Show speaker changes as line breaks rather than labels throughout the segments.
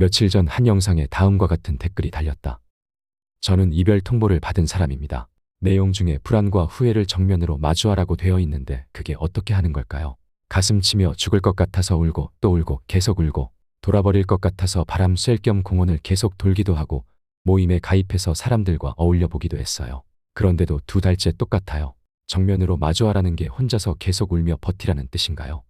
며칠 전 한 영상에 다음과 같은 댓글이 달렸다. 저는 이별 통보를 받은 사람입니다. 내용 중에 불안과 후회를 정면으로 마주하라고 되어 있는데 그게 어떻게 하는 걸까요? 가슴 치며 죽을 것 같아서 울고 또 울고 계속 울고 돌아버릴 것 같아서 바람 쐴 겸 공원을 계속 돌기도 하고 모임에 가입해서 사람들과 어울려 보기도 했어요. 그런데도 2달째 똑같아요. 정면으로 마주하라는 게 혼자서 계속 울며 버티라는 뜻인가요?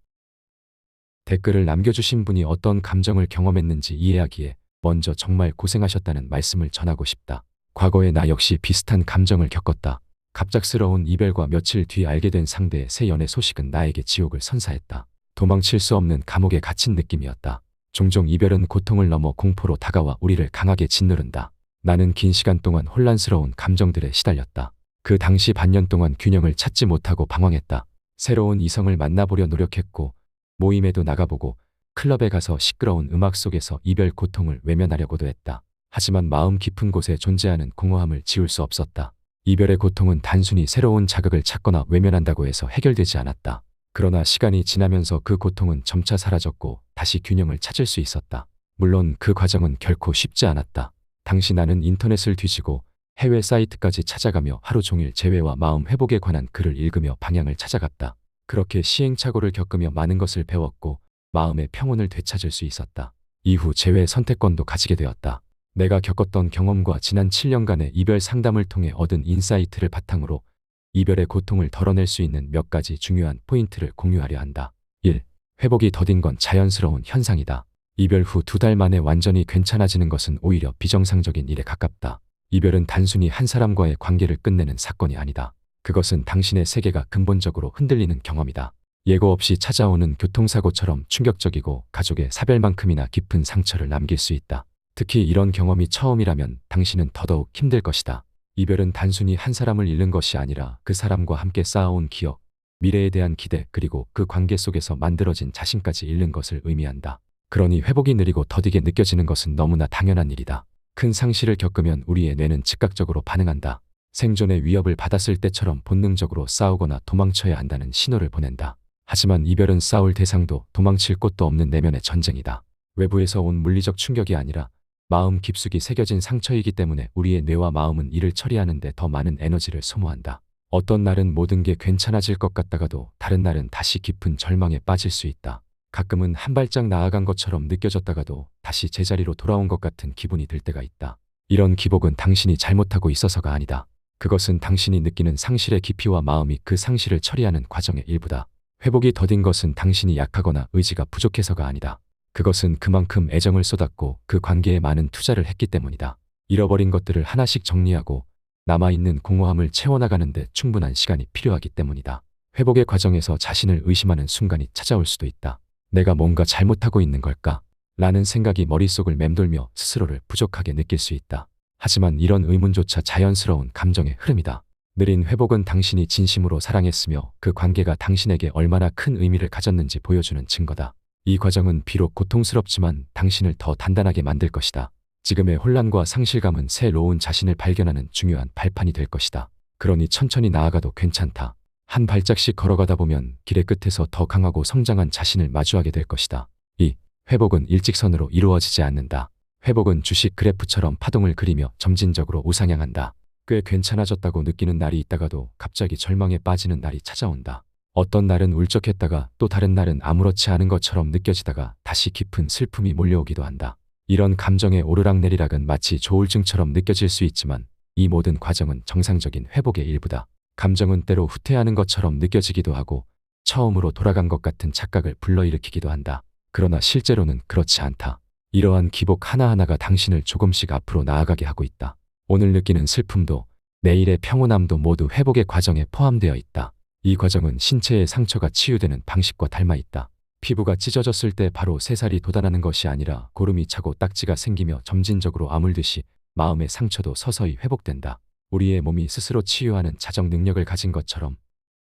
댓글을 남겨주신 분이 어떤 감정을 경험했는지 이해하기에 먼저 정말 고생하셨다는 말씀을 전하고 싶다. 과거에 나 역시 비슷한 감정을 겪었다. 갑작스러운 이별과 며칠 뒤 알게 된 상대의 새 연애 소식은 나에게 지옥을 선사했다. 도망칠 수 없는 감옥에 갇힌 느낌이었다. 종종 이별은 고통을 넘어 공포로 다가와 우리를 강하게 짓누른다. 나는 긴 시간 동안 혼란스러운 감정들에 시달렸다. 그 당시 반년 동안 균형을 찾지 못하고 방황했다. 새로운 이성을 만나보려 노력했고 모임에도 나가보고 클럽에 가서 시끄러운 음악 속에서 이별 고통을 외면하려고도 했다. 하지만 마음 깊은 곳에 존재하는 공허함을 지울 수 없었다. 이별의 고통은 단순히 새로운 자극을 찾거나 외면한다고 해서 해결되지 않았다. 그러나 시간이 지나면서 그 고통은 점차 사라졌고 다시 균형을 찾을 수 있었다. 물론 그 과정은 결코 쉽지 않았다. 당시 나는 인터넷을 뒤지고 해외 사이트까지 찾아가며 하루 종일 재회와 마음 회복에 관한 글을 읽으며 방향을 찾아갔다. 그렇게 시행착오를 겪으며 많은 것을 배웠고 마음의 평온을 되찾을 수 있었다. 이후 재회 선택권도 가지게 되었다. 내가 겪었던 경험과 지난 7년간의 이별 상담을 통해 얻은 인사이트를 바탕으로 이별의 고통을 덜어낼 수 있는 몇 가지 중요한 포인트를 공유하려 한다. 1. 회복이 더딘 건 자연스러운 현상이다. 이별 후 2달 만에 완전히 괜찮아지는 것은 오히려 비정상적인 일에 가깝다. 이별은 단순히 한 사람과의 관계를 끝내는 사건이 아니다. 그것은 당신의 세계가 근본적으로 흔들리는 경험이다. 예고 없이 찾아오는 교통사고처럼 충격적이고 가족의 사별만큼이나 깊은 상처를 남길 수 있다. 특히 이런 경험이 처음이라면 당신은 더더욱 힘들 것이다. 이별은 단순히 한 사람을 잃는 것이 아니라 그 사람과 함께 쌓아온 기억, 미래에 대한 기대 그리고 그 관계 속에서 만들어진 자신까지 잃는 것을 의미한다. 그러니 회복이 느리고 더디게 느껴지는 것은 너무나 당연한 일이다. 큰 상실을 겪으면 우리의 뇌는 즉각적으로 반응한다. 생존의 위협을 받았을 때처럼 본능적으로 싸우거나 도망쳐야 한다는 신호를 보낸다. 하지만 이별은 싸울 대상도 도망칠 곳도 없는 내면의 전쟁이다. 외부에서 온 물리적 충격이 아니라 마음 깊숙이 새겨진 상처이기 때문에 우리의 뇌와 마음은 이를 처리하는 데 더 많은 에너지를 소모한다. 어떤 날은 모든 게 괜찮아질 것 같다가도 다른 날은 다시 깊은 절망에 빠질 수 있다. 가끔은 한 발짝 나아간 것처럼 느껴졌다가도 다시 제자리로 돌아온 것 같은 기분이 들 때가 있다. 이런 기복은 당신이 잘못하고 있어서가 아니다. 그것은 당신이 느끼는 상실의 깊이와 마음이 그 상실을 처리하는 과정의 일부다. 회복이 더딘 것은 당신이 약하거나 의지가 부족해서가 아니다. 그것은 그만큼 애정을 쏟았고 그 관계에 많은 투자를 했기 때문이다. 잃어버린 것들을 하나씩 정리하고 남아있는 공허함을 채워나가는데 충분한 시간이 필요하기 때문이다. 회복의 과정에서 자신을 의심하는 순간이 찾아올 수도 있다. 내가 뭔가 잘못하고 있는 걸까? 라는 생각이 머릿속을 맴돌며 스스로를 부족하게 느낄 수 있다. 하지만 이런 의문조차 자연스러운 감정의 흐름이다. 느린 회복은 당신이 진심으로 사랑했으며 그 관계가 당신에게 얼마나 큰 의미를 가졌는지 보여주는 증거다. 이 과정은 비록 고통스럽지만 당신을 더 단단하게 만들 것이다. 지금의 혼란과 상실감은 새로운 자신을 발견하는 중요한 발판이 될 것이다. 그러니 천천히 나아가도 괜찮다. 한 발짝씩 걸어가다 보면 길의 끝에서 더 강하고 성장한 자신을 마주하게 될 것이다. 2. 회복은 일직선으로 이루어지지 않는다. 회복은 주식 그래프처럼 파동을 그리며 점진적으로 우상향한다. 꽤 괜찮아졌다고 느끼는 날이 있다가도 갑자기 절망에 빠지는 날이 찾아온다. 어떤 날은 울적했다가 또 다른 날은 아무렇지 않은 것처럼 느껴지다가 다시 깊은 슬픔이 몰려오기도 한다. 이런 감정의 오르락내리락은 마치 조울증처럼 느껴질 수 있지만 이 모든 과정은 정상적인 회복의 일부다. 감정은 때로 후퇴하는 것처럼 느껴지기도 하고 처음으로 돌아간 것 같은 착각을 불러일으키기도 한다. 그러나 실제로는 그렇지 않다. 이러한 기복 하나하나가 당신을 조금씩 앞으로 나아가게 하고 있다. 오늘 느끼는 슬픔도 내일의 평온함도 모두 회복의 과정에 포함되어 있다. 이 과정은 신체의 상처가 치유되는 방식과 닮아 있다. 피부가 찢어졌을 때 바로 새살이 돋아나는 것이 아니라 고름이 차고 딱지가 생기며 점진적으로 아물듯이 마음의 상처도 서서히 회복된다. 우리의 몸이 스스로 치유하는 자정 능력을 가진 것처럼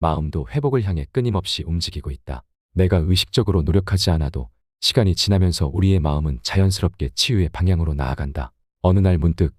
마음도 회복을 향해 끊임없이 움직이고 있다. 내가 의식적으로 노력하지 않아도 시간이 지나면서 우리의 마음은 자연스럽게 치유의 방향으로 나아간다. 어느 날 문득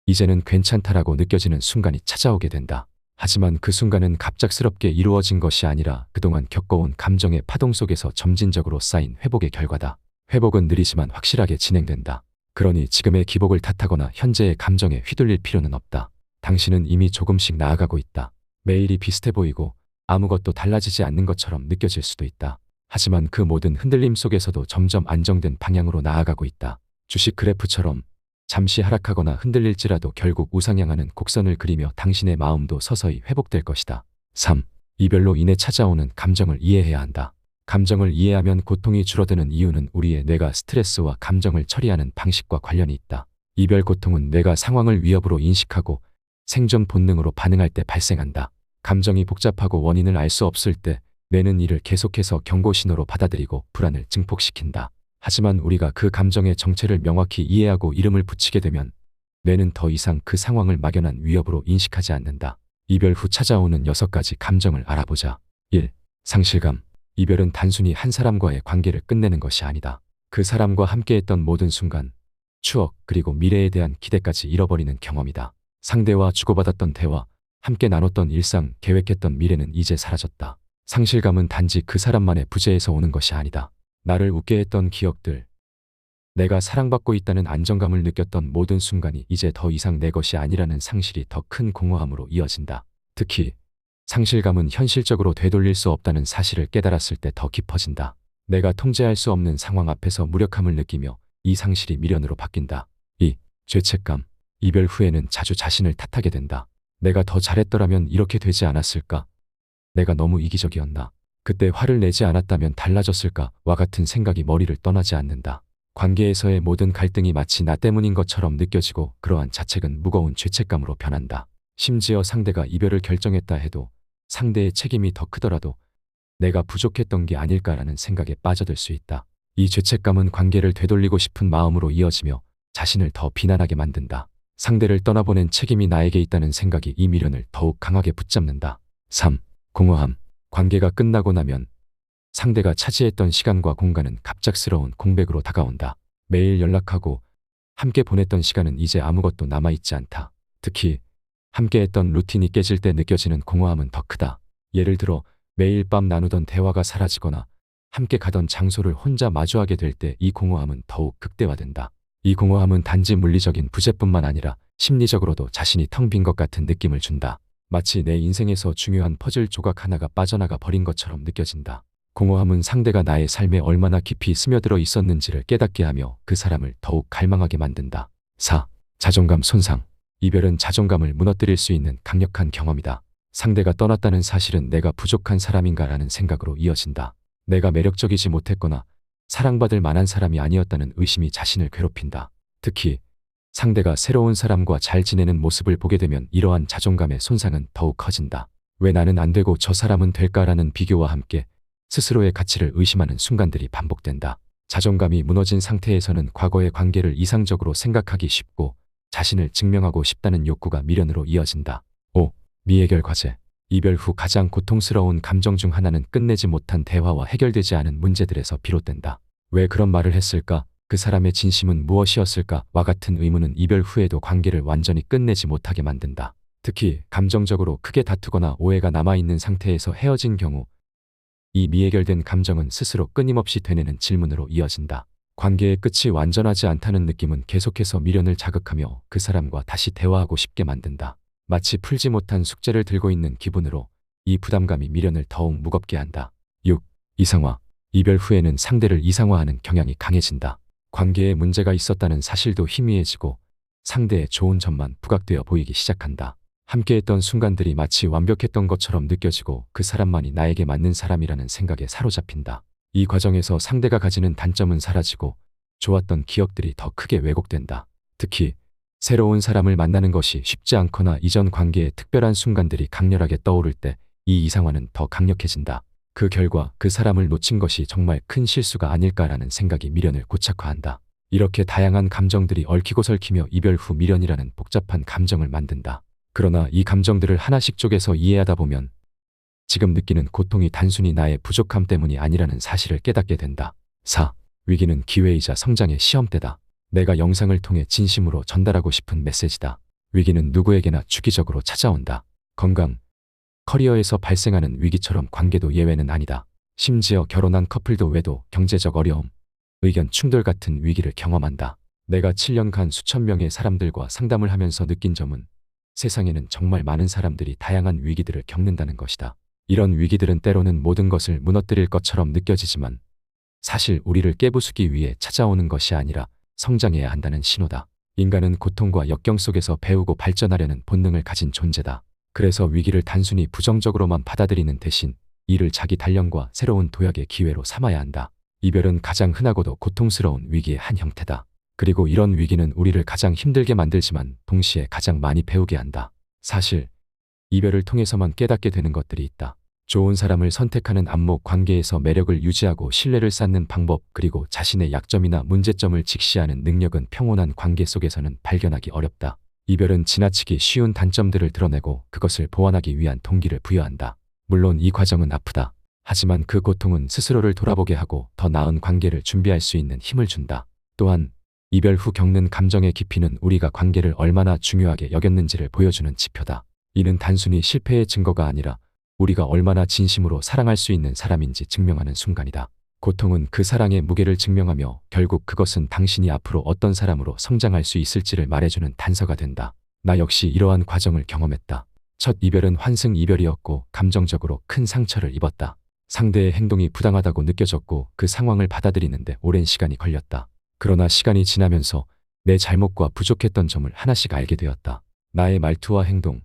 이제는 괜찮다라고 느껴지는 순간이 찾아오게 된다. 하지만 그 순간은 갑작스럽게 이루어진 것이 아니라 그동안 겪어온 감정의 파동 속에서 점진적으로 쌓인 회복의 결과다. 회복은 느리지만 확실하게 진행된다. 그러니 지금의 기복을 탓하거나 현재의 감정에 휘둘릴 필요는 없다. 당신은 이미 조금씩 나아가고 있다. 매일이 비슷해 보이고 아무것도 달라지지 않는 것처럼 느껴질 수도 있다. 하지만 그 모든 흔들림 속에서도 점점 안정된 방향으로 나아가고 있다. 주식 그래프처럼 잠시 하락하거나 흔들릴지라도 결국 우상향하는 곡선을 그리며 당신의 마음도 서서히 회복될 것이다. 3. 이별로 인해 찾아오는 감정을 이해해야 한다. 감정을 이해하면 고통이 줄어드는 이유는 우리의 뇌가 스트레스와 감정을 처리하는 방식과 관련이 있다. 이별 고통은 뇌가 상황을 위협으로 인식하고 생존 본능으로 반응할 때 발생한다. 감정이 복잡하고 원인을 알 수 없을 때 뇌는 이를 계속해서 경고 신호로 받아들이고 불안을 증폭시킨다. 하지만 우리가 그 감정의 정체를 명확히 이해하고 이름을 붙이게 되면 뇌는 더 이상 그 상황을 막연한 위협으로 인식하지 않는다. 이별 후 찾아오는 6가지 감정을 알아보자. 1. 상실감. 이별은 단순히 한 사람과의 관계를 끝내는 것이 아니다. 그 사람과 함께했던 모든 순간, 추억, 그리고 미래에 대한 기대까지 잃어버리는 경험이다. 상대와 주고받았던 대화, 함께 나눴던 일상, 계획했던 미래는 이제 사라졌다. 상실감은 단지 그 사람만의 부재에서 오는 것이 아니다. 나를 웃게 했던 기억들, 내가 사랑받고 있다는 안정감을 느꼈던 모든 순간이 이제 더 이상 내 것이 아니라는 상실이 더 큰 공허함으로 이어진다. 특히 상실감은 현실적으로 되돌릴 수 없다는 사실을 깨달았을 때 더 깊어진다. 내가 통제할 수 없는 상황 앞에서 무력함을 느끼며 이 상실이 미련으로 바뀐다. 2. 죄책감. 이별 후에는 자주 자신을 탓하게 된다. 내가 더 잘했더라면 이렇게 되지 않았을까? 내가 너무 이기적이었나? 그때 화를 내지 않았다면 달라졌을까? 와 같은 생각이 머리를 떠나지 않는다. 관계에서의 모든 갈등이 마치 나 때문인 것처럼 느껴지고 그러한 자책은 무거운 죄책감으로 변한다. 심지어 상대가 이별을 결정했다 해도 상대의 책임이 더 크더라도 내가 부족했던 게 아닐까라는 생각에 빠져들 수 있다. 이 죄책감은 관계를 되돌리고 싶은 마음으로 이어지며 자신을 더 비난하게 만든다. 상대를 떠나보낸 책임이 나에게 있다는 생각이 이 미련을 더욱 강하게 붙잡는다. 3. 공허함. 관계가 끝나고 나면 상대가 차지했던 시간과 공간은 갑작스러운 공백으로 다가온다. 매일 연락하고 함께 보냈던 시간은 이제 아무것도 남아있지 않다. 특히 함께했던 루틴이 깨질 때 느껴지는 공허함은 더 크다. 예를 들어 매일 밤 나누던 대화가 사라지거나 함께 가던 장소를 혼자 마주하게 될 때 이 공허함은 더욱 극대화된다. 이 공허함은 단지 물리적인 부재뿐만 아니라 심리적으로도 자신이 텅 빈 것 같은 느낌을 준다. 마치 내 인생에서 중요한 퍼즐 조각 하나가 빠져나가 버린 것처럼 느껴진다. 공허함은 상대가 나의 삶에 얼마나 깊이 스며들어 있었는지를 깨닫게 하며 그 사람을 더욱 갈망하게 만든다. 4. 자존감 손상. 이별은 자존감을 무너뜨릴 수 있는 강력한 경험이다. 상대가 떠났다는 사실은 내가 부족한 사람인가라는 생각으로 이어진다. 내가 매력적이지 못했거나 사랑받을 만한 사람이 아니었다는 의심이 자신을 괴롭힌다. 특히 상대가 새로운 사람과 잘 지내는 모습을 보게 되면 이러한 자존감의 손상은 더욱 커진다. 왜 나는 안 되고 저 사람은 될까라는 비교와 함께 스스로의 가치를 의심하는 순간들이 반복된다. 자존감이 무너진 상태에서는 과거의 관계를 이상적으로 생각하기 쉽고 자신을 증명하고 싶다는 욕구가 미련으로 이어진다. 5. 미해결 과제. 이별 후 가장 고통스러운 감정 중 하나는 끝내지 못한 대화와 해결되지 않은 문제들에서 비롯된다. 왜 그런 말을 했을까? 그 사람의 진심은 무엇이었을까? 와 같은 의문은 이별 후에도 관계를 완전히 끝내지 못하게 만든다. 특히 감정적으로 크게 다투거나 오해가 남아있는 상태에서 헤어진 경우 이 미해결된 감정은 스스로 끊임없이 되뇌는 질문으로 이어진다. 관계의 끝이 완전하지 않다는 느낌은 계속해서 미련을 자극하며 그 사람과 다시 대화하고 싶게 만든다. 마치 풀지 못한 숙제를 들고 있는 기분으로 이 부담감이 미련을 더욱 무겁게 한다. 6. 이상화. 이별 후에는 상대를 이상화하는 경향이 강해진다. 관계에 문제가 있었다는 사실도 희미해지고 상대의 좋은 점만 부각되어 보이기 시작한다. 함께했던 순간들이 마치 완벽했던 것처럼 느껴지고 그 사람만이 나에게 맞는 사람이라는 생각에 사로잡힌다. 이 과정에서 상대가 가지는 단점은 사라지고 좋았던 기억들이 더 크게 왜곡된다. 특히 새로운 사람을 만나는 것이 쉽지 않거나 이전 관계의 특별한 순간들이 강렬하게 떠오를 때 이 이상화는 더 강력해진다. 그 결과 그 사람을 놓친 것이 정말 큰 실수가 아닐까라는 생각이 미련을 고착화한다. 이렇게 다양한 감정들이 얽히고 설키며 이별 후 미련이라는 복잡한 감정을 만든다. 그러나 이 감정들을 하나씩 쪼개서 이해하다 보면 지금 느끼는 고통이 단순히 나의 부족함 때문이 아니라는 사실을 깨닫게 된다. 4. 위기는 기회이자 성장의 시험대다. 내가 영상을 통해 진심으로 전달하고 싶은 메시지다. 위기는 누구에게나 주기적으로 찾아온다. 건강, 커리어에서 발생하는 위기처럼 관계도 예외는 아니다. 심지어 결혼한 커플도 외도 경제적 어려움, 의견 충돌 같은 위기를 경험한다. 내가 7년간 수천 명의 사람들과 상담을 하면서 느낀 점은 세상에는 정말 많은 사람들이 다양한 위기들을 겪는다는 것이다. 이런 위기들은 때로는 모든 것을 무너뜨릴 것처럼 느껴지지만 사실 우리를 깨부수기 위해 찾아오는 것이 아니라 성장해야 한다는 신호다. 인간은 고통과 역경 속에서 배우고 발전하려는 본능을 가진 존재다. 그래서 위기를 단순히 부정적으로만 받아들이는 대신 이를 자기 단련과 새로운 도약의 기회로 삼아야 한다. 이별은 가장 흔하고도 고통스러운 위기의 한 형태다. 그리고 이런 위기는 우리를 가장 힘들게 만들지만 동시에 가장 많이 배우게 한다. 사실 이별을 통해서만 깨닫게 되는 것들이 있다. 좋은 사람을 선택하는 안목, 관계에서 매력을 유지하고 신뢰를 쌓는 방법, 그리고 자신의 약점이나 문제점을 직시하는 능력은 평온한 관계 속에서는 발견하기 어렵다. 이별은 지나치기 쉬운 단점들을 드러내고 그것을 보완하기 위한 동기를 부여한다. 물론 이 과정은 아프다. 하지만 그 고통은 스스로를 돌아보게 하고 더 나은 관계를 준비할 수 있는 힘을 준다. 또한 이별 후 겪는 감정의 깊이는 우리가 관계를 얼마나 중요하게 여겼는지를 보여주는 지표다. 이는 단순히 실패의 증거가 아니라 우리가 얼마나 진심으로 사랑할 수 있는 사람인지 증명하는 순간이다. 고통은 그 사랑의 무게를 증명하며 결국 그것은 당신이 앞으로 어떤 사람으로 성장할 수 있을지를 말해주는 단서가 된다. 나 역시 이러한 과정을 경험했다. 첫 이별은 환승 이별이었고 감정적으로 큰 상처를 입었다. 상대의 행동이 부당하다고 느껴졌고 그 상황을 받아들이는데 오랜 시간이 걸렸다. 그러나 시간이 지나면서 내 잘못과 부족했던 점을 하나씩 알게 되었다. 나의 말투와 행동,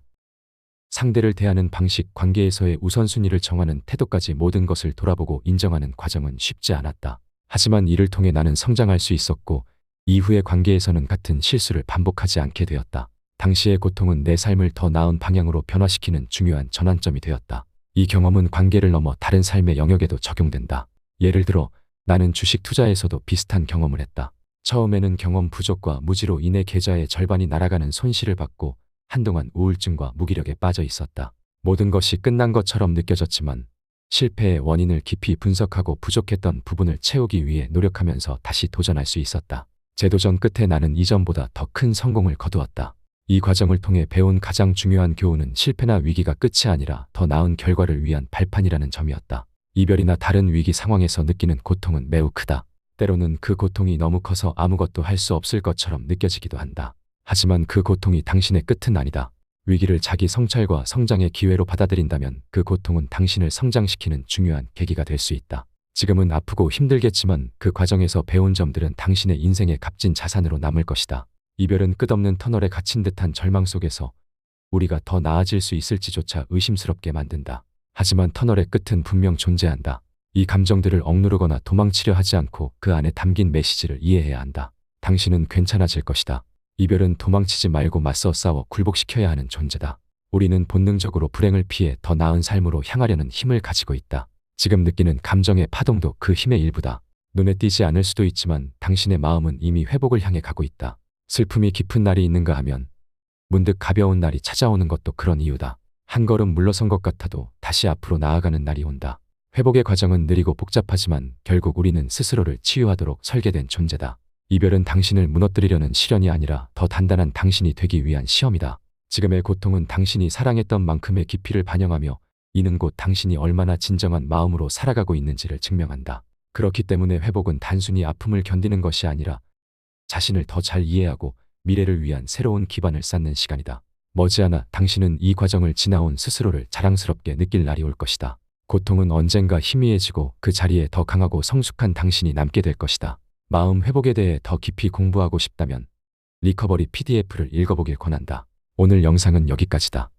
상대를 대하는 방식, 관계에서의 우선순위를 정하는 태도까지 모든 것을 돌아보고 인정하는 과정은 쉽지 않았다. 하지만 이를 통해 나는 성장할 수 있었고 이후의 관계에서는 같은 실수를 반복하지 않게 되었다. 당시의 고통은 내 삶을 더 나은 방향으로 변화시키는 중요한 전환점이 되었다. 이 경험은 관계를 넘어 다른 삶의 영역에도 적용된다. 예를 들어 나는 주식 투자에서도 비슷한 경험을 했다. 처음에는 경험 부족과 무지로 인해 계좌의 절반이 날아가는 손실을 받고 한동안 우울증과 무기력에 빠져 있었다. 모든 것이 끝난 것처럼 느껴졌지만 실패의 원인을 깊이 분석하고 부족했던 부분을 채우기 위해 노력하면서 다시 도전할 수 있었다. 재도전 끝에 나는 이전보다 더 큰 성공을 거두었다. 이 과정을 통해 배운 가장 중요한 교훈은 실패나 위기가 끝이 아니라 더 나은 결과를 위한 발판이라는 점이었다. 이별이나 다른 위기 상황에서 느끼는 고통은 매우 크다. 때로는 그 고통이 너무 커서 아무것도 할 수 없을 것처럼 느껴지기도 한다. 하지만 그 고통이 당신의 끝은 아니다. 위기를 자기 성찰과 성장의 기회로 받아들인다면 그 고통은 당신을 성장시키는 중요한 계기가 될 수 있다. 지금은 아프고 힘들겠지만 그 과정에서 배운 점들은 당신의 인생의 값진 자산으로 남을 것이다. 이별은 끝없는 터널에 갇힌 듯한 절망 속에서 우리가 더 나아질 수 있을지조차 의심스럽게 만든다. 하지만 터널의 끝은 분명 존재한다. 이 감정들을 억누르거나 도망치려 하지 않고 그 안에 담긴 메시지를 이해해야 한다. 당신은 괜찮아질 것이다. 이별은 도망치지 말고 맞서 싸워 굴복시켜야 하는 존재다. 우리는 본능적으로 불행을 피해 더 나은 삶으로 향하려는 힘을 가지고 있다. 지금 느끼는 감정의 파동도 그 힘의 일부다. 눈에 띄지 않을 수도 있지만 당신의 마음은 이미 회복을 향해 가고 있다. 슬픔이 깊은 날이 있는가 하면 문득 가벼운 날이 찾아오는 것도 그런 이유다. 한 걸음 물러선 것 같아도 다시 앞으로 나아가는 날이 온다. 회복의 과정은 느리고 복잡하지만 결국 우리는 스스로를 치유하도록 설계된 존재다. 이별은 당신을 무너뜨리려는 시련이 아니라 더 단단한 당신이 되기 위한 시험이다. 지금의 고통은 당신이 사랑했던 만큼의 깊이를 반영하며 이는 곧 당신이 얼마나 진정한 마음으로 살아가고 있는지를 증명한다. 그렇기 때문에 회복은 단순히 아픔을 견디는 것이 아니라 자신을 더 잘 이해하고 미래를 위한 새로운 기반을 쌓는 시간이다. 머지않아 당신은 이 과정을 지나온 스스로를 자랑스럽게 느낄 날이 올 것이다. 고통은 언젠가 희미해지고 그 자리에 더 강하고 성숙한 당신이 남게 될 것이다. 마음 회복에 대해 더 깊이 공부하고 싶다면 리커버리 PDF를 읽어보길 권한다. 오늘 영상은 여기까지다.